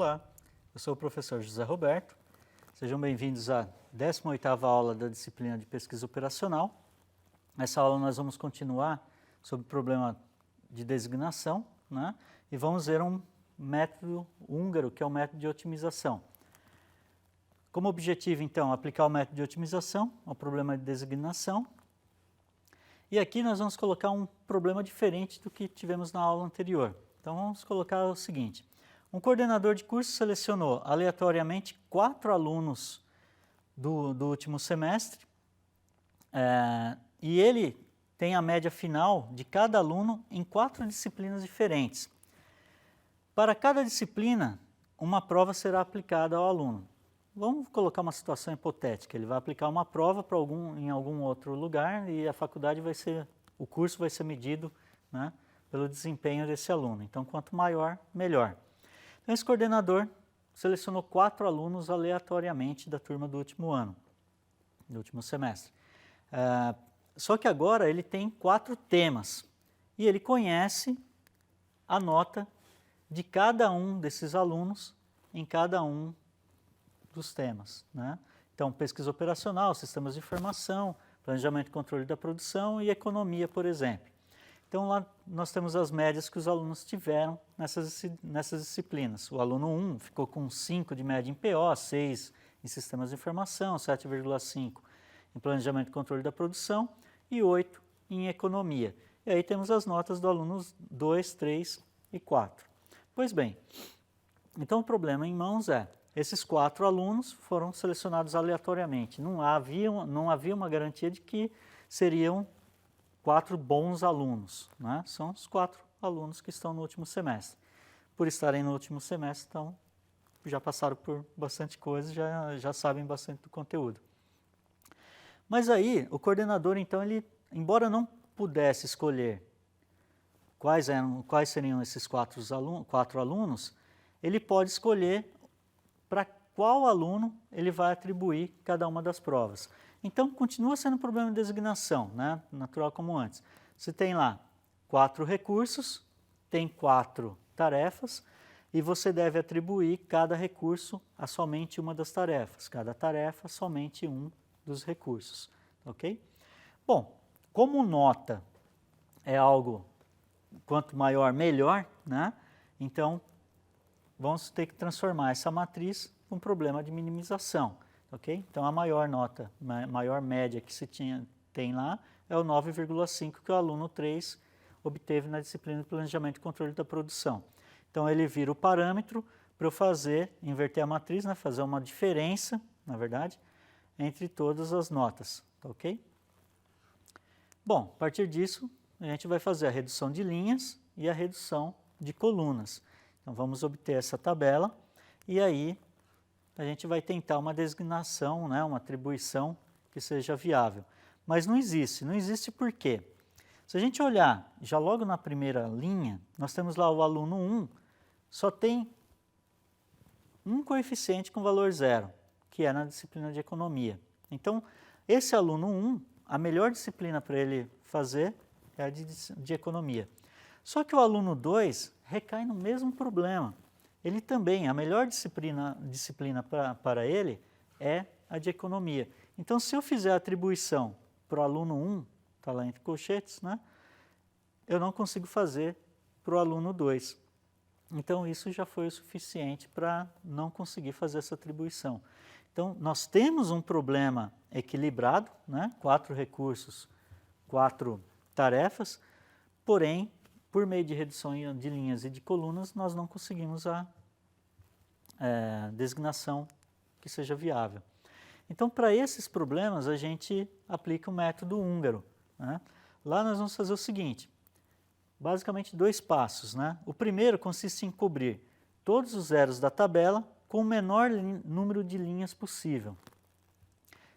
Olá, eu sou o professor José Roberto. Sejam bem-vindos à 18ª aula da disciplina de pesquisa operacional. Nessa aula nós vamos continuar sobre o problema de designação, né? E vamos ver um método húngaro, que é o método de otimização. Como objetivo, então, aplicar o método de otimização ao problema de designação. E aqui nós vamos colocar um problema diferente do que tivemos na aula anterior. Então vamos colocar o seguinte: um coordenador de curso selecionou aleatoriamente 4 alunos do último semestre e ele tem a média final de cada aluno em 4 disciplinas diferentes. Para cada disciplina, uma prova será aplicada ao aluno. Vamos colocar uma situação hipotética: ele vai aplicar uma prova em algum outro lugar e a faculdade o curso vai ser medido, né, pelo desempenho desse aluno. Então, quanto maior, melhor. Então, esse coordenador selecionou 4 alunos aleatoriamente da turma do último ano, do último semestre. Só que agora ele tem 4 temas e ele conhece a nota de cada um desses alunos em cada um dos temas, né? Então, pesquisa operacional, sistemas de informação, planejamento e controle da produção e economia, por exemplo. Então, lá nós temos as médias que os alunos tiveram nessas disciplinas. O aluno 1 ficou com 5 de média em PO, 6 em sistemas de informação, 7,5 em planejamento e controle da produção e 8 em economia. E aí temos as notas do alunos 2, 3 e 4. Pois bem, então o problema em mãos é: esses 4 alunos foram selecionados aleatoriamente. Não havia uma garantia de que seriam 4 bons alunos, né? São os 4 alunos que estão no último semestre. Por estarem no último semestre, então, já passaram por bastante coisa, já sabem bastante do conteúdo. Mas aí, o coordenador, então, embora não pudesse escolher quais seriam esses 4 alunos, ele pode escolher para qual aluno ele vai atribuir cada uma das provas. Então, continua sendo um problema de designação, né? Natural como antes. Você tem lá 4 recursos, tem 4 tarefas, e você deve atribuir cada recurso a somente uma das tarefas, cada tarefa somente um dos recursos, ok? Bom, como nota é algo quanto maior, melhor, né? Então, vamos ter que transformar essa matriz num problema de minimização, ok? Então, a maior nota, maior média que se tem lá é o 9,5 que o aluno 3 obteve na disciplina de planejamento e controle da produção. Então, ele vira o parâmetro para eu inverter a matriz, né? Fazer uma diferença, na verdade, entre todas as notas, ok? Bom, a partir disso, a gente vai fazer a redução de linhas e a redução de colunas. Então, vamos obter essa tabela e aí a gente vai tentar uma designação, né, uma atribuição que seja viável. Mas não existe por quê? Se a gente olhar já logo na primeira linha, nós temos lá o aluno 1, só tem um coeficiente com valor 0, que é na disciplina de economia. Então, esse aluno 1, a melhor disciplina para ele fazer é a de economia. Só que o aluno 2 recai no mesmo problema. Ele também, a melhor disciplina para ele é a de economia. Então, se eu fizer a atribuição para o aluno 1, está lá entre colchetes, né, eu não consigo fazer para o aluno 2. Então, isso já foi o suficiente para não conseguir fazer essa atribuição. Então, nós temos um problema equilibrado, né, 4 recursos, 4 tarefas, porém, por meio de redução de linhas e de colunas, nós não conseguimos a designação que seja viável. Então, para esses problemas, a gente aplica o método húngaro, né? Lá nós vamos fazer o seguinte: basicamente 2 passos, né? O primeiro consiste em cobrir todos os zeros da tabela com o menor número de linhas possível.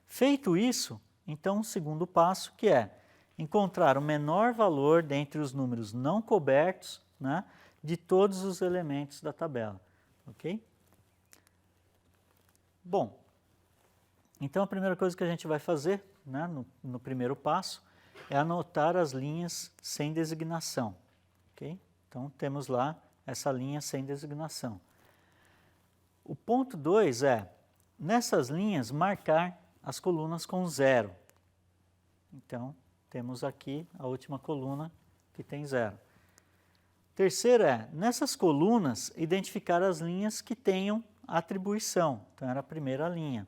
Feito isso, então, o segundo passo, que é encontrar o menor valor dentre os números não cobertos, né, de todos os elementos da tabela, ok? Bom, então a primeira coisa que a gente vai fazer, né, no primeiro passo é anotar as linhas sem designação, ok? Então temos lá essa linha sem designação. O ponto 2 é, nessas linhas, marcar as colunas com 0. Então, temos aqui a última coluna que tem 0. Terceiro é, nessas colunas, identificar as linhas que tenham atribuição. Então, era a primeira linha.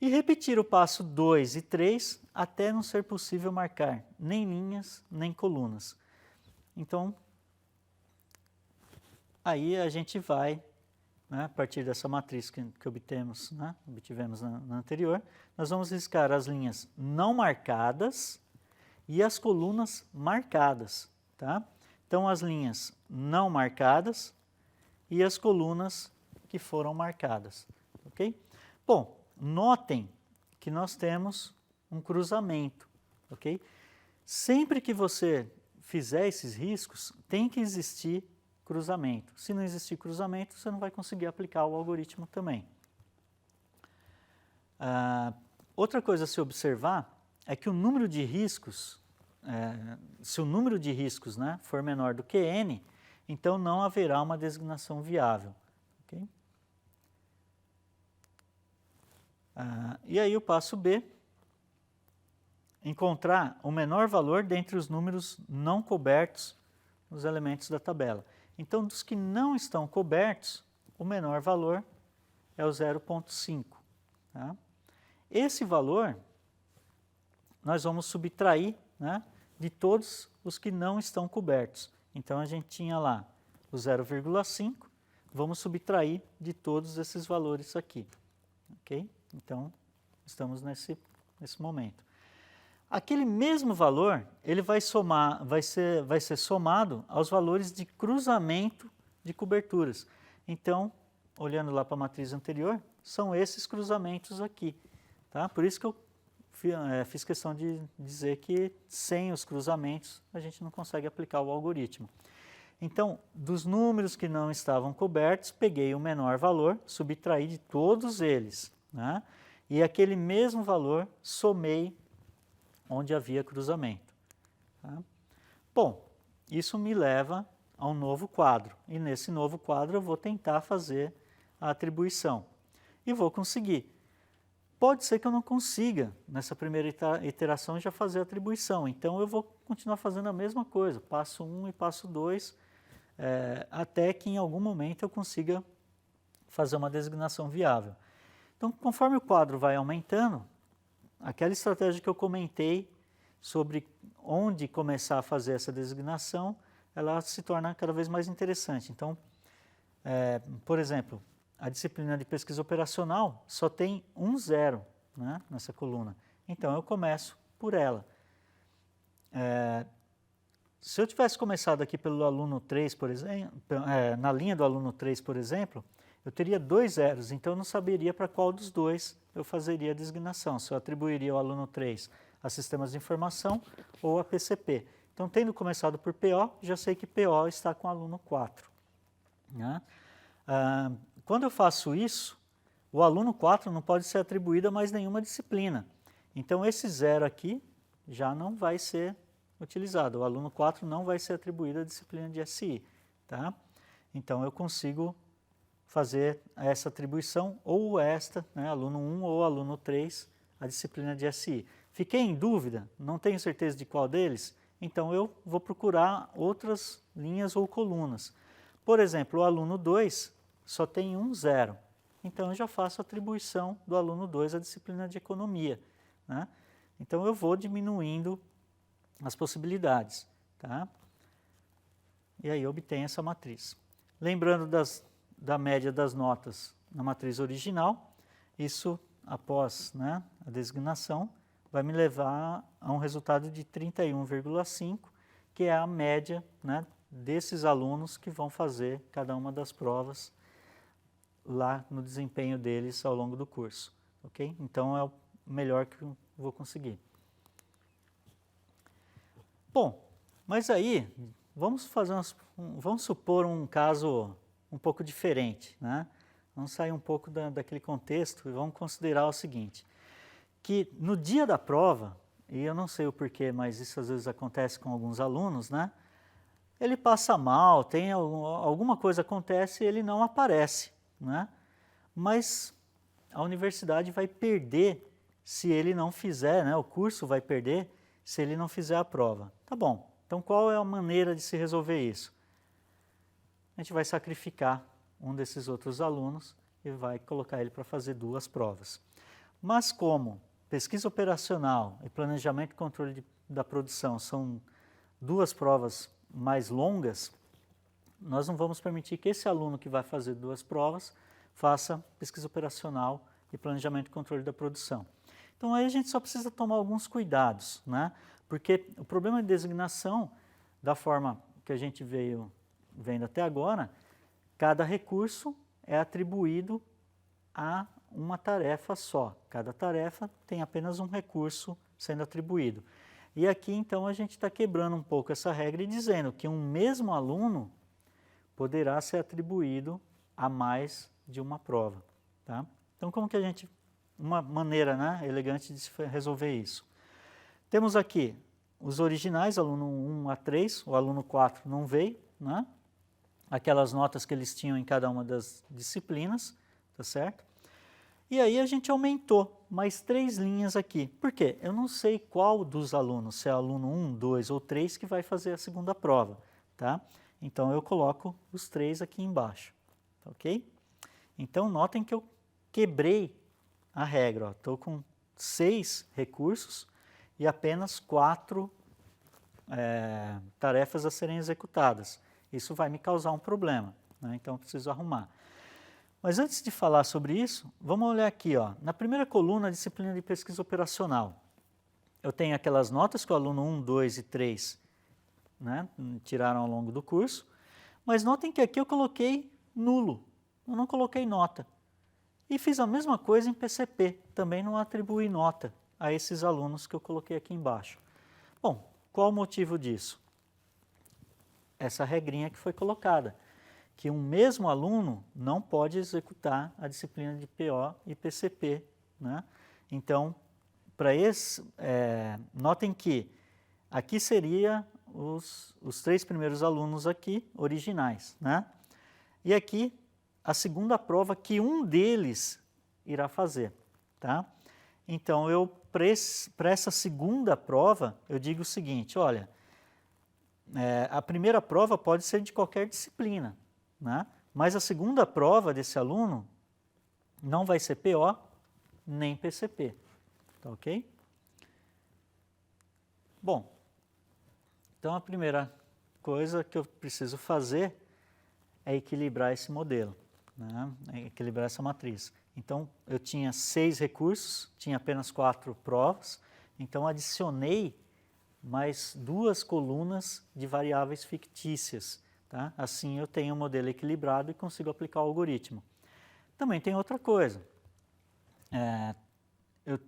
E repetir o passo 2 e 3 até não ser possível marcar nem linhas, nem colunas. Então, aí a gente vai, né, a partir dessa matriz que obtivemos na anterior, nós vamos riscar as linhas não marcadas e as colunas marcadas. Tá? Então, as linhas não marcadas e as colunas que foram marcadas. Ok? Bom, notem que nós temos um cruzamento. Ok? Sempre que você fizer esses riscos, tem que existir cruzamento. Se não existir cruzamento, você não vai conseguir aplicar o algoritmo também. Outra coisa a se observar é que o número de riscos, se o número de riscos, né, for menor do que n, então não haverá uma designação viável. Okay? E aí o passo B, encontrar o menor valor dentre os números não cobertos nos elementos da tabela. Então, dos que não estão cobertos, o menor valor é o 0,5. Tá? Esse valor nós vamos subtrair, né, de todos os que não estão cobertos. Então, a gente tinha lá o 0,5, vamos subtrair de todos esses valores aqui. Ok? Então, estamos nesse momento. Aquele mesmo valor, ele vai ser somado aos valores de cruzamento de coberturas. Então, olhando lá para a matriz anterior, são esses cruzamentos aqui. Tá? Por isso que eu fiz questão de dizer que sem os cruzamentos a gente não consegue aplicar o algoritmo. Então, dos números que não estavam cobertos, peguei o menor valor, subtraí de todos eles. Né? E aquele mesmo valor somei onde havia cruzamento. Tá? Bom, isso me leva a um novo quadro. E nesse novo quadro eu vou tentar fazer a atribuição. E vou conseguir. Pode ser que eu não consiga, nessa primeira iteração, já fazer a atribuição. Então eu vou continuar fazendo a mesma coisa, passo 1 e passo 2, até que em algum momento eu consiga fazer uma designação viável. Então, conforme o quadro vai aumentando, aquela estratégia que eu comentei sobre onde começar a fazer essa designação, ela se torna cada vez mais interessante. Então, por exemplo, a disciplina de pesquisa operacional só tem um 0, né, nessa coluna. Então, eu começo por ela. Se eu tivesse começado aqui pelo aluno 3, por exemplo, na linha do aluno 3, por exemplo, eu teria 2 zeros, então eu não saberia para qual dos dois eu fazeria a designação, se eu atribuiria ao aluno 3 a sistemas de informação ou a PCP. Então, tendo começado por PO, já sei que PO está com o aluno 4. Né? Quando eu faço isso, o aluno 4 não pode ser atribuído a mais nenhuma disciplina. Então, esse 0 aqui já não vai ser utilizado. O aluno 4 não vai ser atribuído à disciplina de SI. Tá? Então, eu consigo fazer essa atribuição, ou esta, né, aluno 1 ou aluno 3, a disciplina de SI. Fiquei em dúvida, não tenho certeza de qual deles, então eu vou procurar outras linhas ou colunas. Por exemplo, o aluno 2 só tem um 0, então eu já faço a atribuição do aluno 2 à disciplina de economia. Né? Então eu vou diminuindo as possibilidades. Tá? E aí eu obtenho essa matriz. Lembrando da média das notas na matriz original, isso, após, né, a designação, vai me levar a um resultado de 31,5, que é a média, né, desses alunos que vão fazer cada uma das provas lá no desempenho deles ao longo do curso. Okay? Então, é o melhor que eu vou conseguir. Bom, mas aí, vamos supor um caso um pouco diferente, né? Vamos sair um pouco daquele contexto e vamos considerar o seguinte, que no dia da prova, e eu não sei o porquê, mas isso às vezes acontece com alguns alunos, né? Ele passa mal, tem alguma coisa acontece e ele não aparece, né? mas a universidade vai perder se ele não fizer, né? O curso vai perder se ele não fizer a prova. Tá bom, então qual é a maneira de se resolver isso? A gente vai sacrificar um desses outros alunos e vai colocar ele para fazer 2 provas. Mas como pesquisa operacional e planejamento e controle da produção são 2 provas mais longas, nós não vamos permitir que esse aluno que vai fazer 2 provas faça pesquisa operacional e planejamento e controle da produção. Então aí a gente só precisa tomar alguns cuidados, né? Porque o problema de designação, da forma que a gente vendo até agora, cada recurso é atribuído a uma tarefa só. Cada tarefa tem apenas um recurso sendo atribuído. E aqui, então, a gente está quebrando um pouco essa regra e dizendo que um mesmo aluno poderá ser atribuído a mais de uma prova. Tá? Então, como que a gente... Uma maneira, né, elegante de se resolver isso. Temos aqui os originais, aluno 1 a 3, o aluno 4 não veio, né? Aquelas notas que eles tinham em cada uma das disciplinas, tá certo? E aí a gente aumentou mais 3 linhas aqui. Por quê? Eu não sei qual dos alunos, se é aluno 1, 2 ou 3, que vai fazer a segunda prova, tá? Então eu coloco os 3 aqui embaixo, tá ok? Então notem que eu quebrei a regra, estou com 6 recursos e apenas 4 tarefas a serem executadas. Isso vai me causar um problema, né? Então eu preciso arrumar. Mas antes de falar sobre isso, vamos olhar aqui, ó, na primeira coluna, disciplina de pesquisa operacional. Eu tenho aquelas notas que o aluno 1, 2 e 3, né, tiraram ao longo do curso, mas notem que aqui eu coloquei nulo, eu não coloquei nota. E fiz a mesma coisa em PCP, também não atribuí nota a esses alunos que eu coloquei aqui embaixo. Bom, qual o motivo disso? Essa regrinha que foi colocada, que um mesmo aluno não pode executar a disciplina de PO e PCP, né? Então, para esse, notem que aqui seria os 3 primeiros alunos aqui, originais, né? E aqui a segunda prova que um deles irá fazer, tá? Então, para essa segunda prova, eu digo o seguinte, olha, a primeira prova pode ser de qualquer disciplina, né? Mas a segunda prova desse aluno não vai ser PO nem PCP, tá ok? Bom, então a primeira coisa que eu preciso fazer é equilibrar esse modelo, né? Equilibrar essa matriz. Então eu tinha 6 recursos, tinha apenas 4 provas, então adicionei mais 2 colunas de variáveis fictícias. Tá? Assim eu tenho um modelo equilibrado e consigo aplicar o algoritmo. Também tem outra coisa. Eu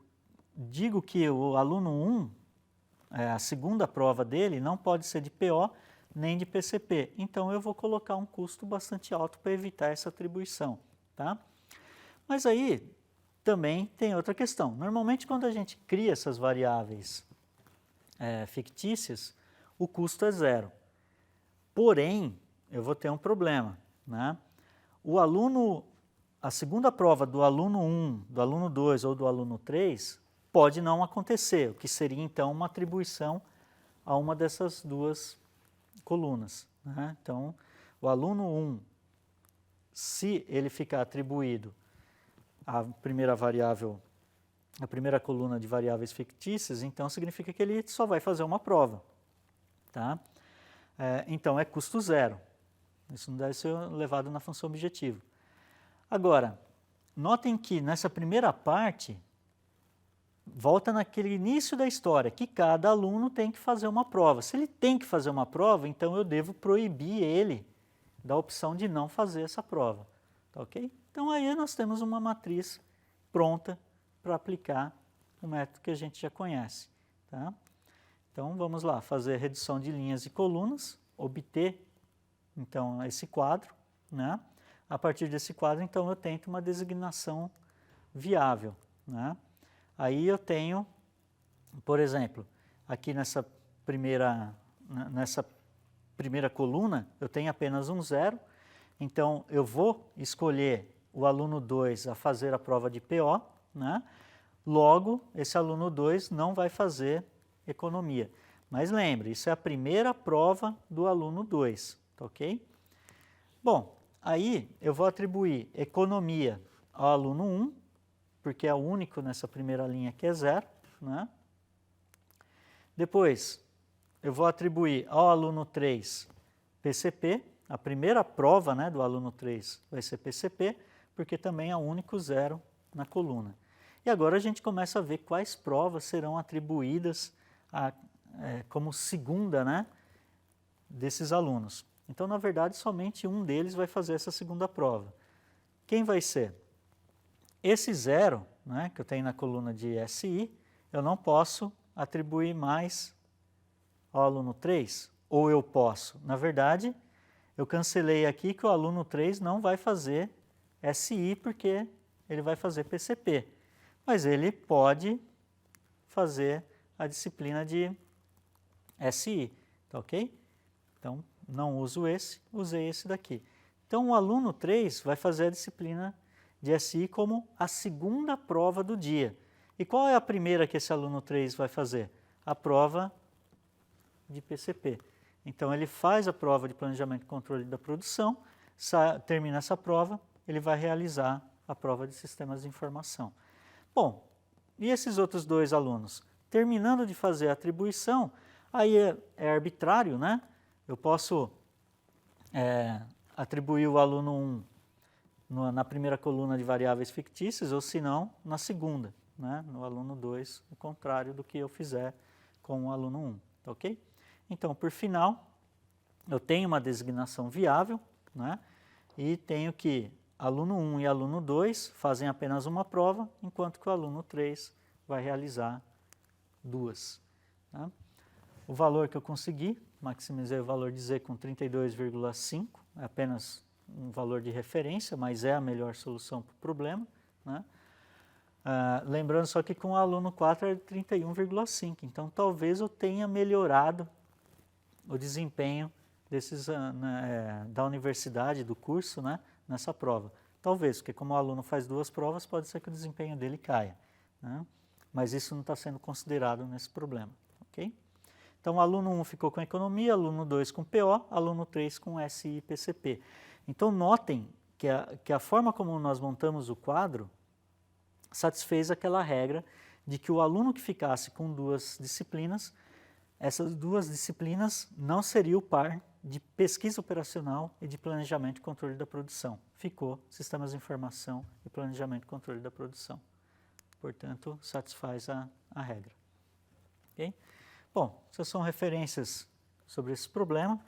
digo que o aluno 1, a segunda prova dele não pode ser de PO nem de PCP. Então eu vou colocar um custo bastante alto para evitar essa atribuição. Tá? Mas aí também tem outra questão. Normalmente quando a gente cria essas variáveis fictícias, o custo é 0. Porém, eu vou ter um problema, né? O aluno, a segunda prova do aluno 1, do aluno 2 ou do aluno 3 pode não acontecer, o que seria então uma atribuição a uma dessas 2 colunas, né? Então, o aluno 1, se ele ficar atribuído à primeira variável, a primeira coluna de variáveis fictícias, então significa que ele só vai fazer uma prova, tá? Então é custo 0. Isso não deve ser levado na função objetivo. Agora, notem que nessa primeira parte, volta naquele início da história, que cada aluno tem que fazer uma prova. Se ele tem que fazer uma prova, então eu devo proibir ele da opção de não fazer essa prova. Tá ok? Então aí nós temos uma matriz pronta para aplicar o método que a gente já conhece. Tá? Então vamos lá, fazer redução de linhas e colunas, obter então esse quadro, né? A partir desse quadro, então eu tento uma designação viável, né? Aí eu tenho, por exemplo, aqui nessa primeira coluna, eu tenho apenas um 0, então eu vou escolher o aluno 2 a fazer a prova de PO, né? Logo, esse aluno 2 não vai fazer economia. Mas lembre, isso é a primeira prova do aluno 2, tá ok? Bom, aí eu vou atribuir economia ao aluno 1, porque é o único nessa primeira linha que é 0, né? Depois, eu vou atribuir ao aluno 3 PCP, a primeira prova, né, do aluno 3 vai ser PCP, porque também é o único 0 na coluna. E agora a gente começa a ver quais provas serão atribuídas como segunda, né, desses alunos. Então, na verdade, somente um deles vai fazer essa segunda prova. Quem vai ser? Esse 0, né, que eu tenho na coluna de SI, eu não posso atribuir mais ao aluno 3, ou eu posso? Na verdade, eu cancelei aqui que o aluno 3 não vai fazer SI porque ele vai fazer PCP, mas ele pode fazer a disciplina de SI, tá ok? Então, não uso esse, usei esse daqui. Então, o aluno 3 vai fazer a disciplina de SI como a segunda prova do dia. E qual é a primeira que esse aluno 3 vai fazer? A prova de PCP. Então, ele faz a prova de planejamento e controle da produção, termina essa prova, ele vai realizar a prova de sistemas de informação. Bom, e esses outros dois alunos? Terminando de fazer a atribuição, aí é arbitrário, né? Eu posso atribuir o aluno 1 na primeira coluna de variáveis fictícias, ou se não, na segunda, né? No aluno 2, o contrário do que eu fizer com o aluno 1, tá ok? Então, por final, eu tenho uma designação viável, né? E tenho que aluno 1 e aluno 2 fazem apenas uma prova, enquanto que o aluno 3 vai realizar duas. Tá? O valor que eu consegui, maximizei o valor de Z com 32,5, é apenas um valor de referência, mas é a melhor solução para o problema. Né? Lembrando só que com o aluno 4 é 31,5, então talvez eu tenha melhorado o desempenho desses, da universidade, do curso, né, nessa prova. Talvez, porque como o aluno faz duas provas, pode ser que o desempenho dele caia. Né? Mas isso não está sendo considerado nesse problema. Okay? Então, o aluno 1 ficou com economia, aluno 2 com PO, aluno 3 com SI e PCP. Então, notem que a forma como nós montamos o quadro satisfez aquela regra de que o aluno que ficasse com duas disciplinas, essas duas disciplinas não seriam o par de pesquisa operacional e de planejamento e controle da produção. Ficou sistemas de informação e planejamento e controle da produção. Portanto, satisfaz a regra. Okay? Bom, essas são referências sobre esse problema.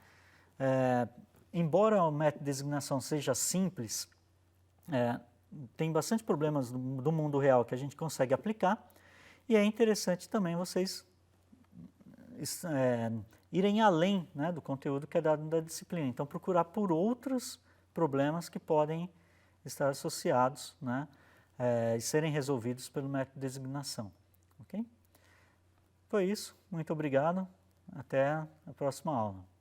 Embora o método de designação seja simples, tem bastante problemas do mundo real que a gente consegue aplicar, e é interessante também vocês irem além, né, do conteúdo que é dado da disciplina. Então, procurar por outros problemas que podem estar associados, né, e serem resolvidos pelo método de designação. Okay? Foi isso. Muito obrigado. Até a próxima aula.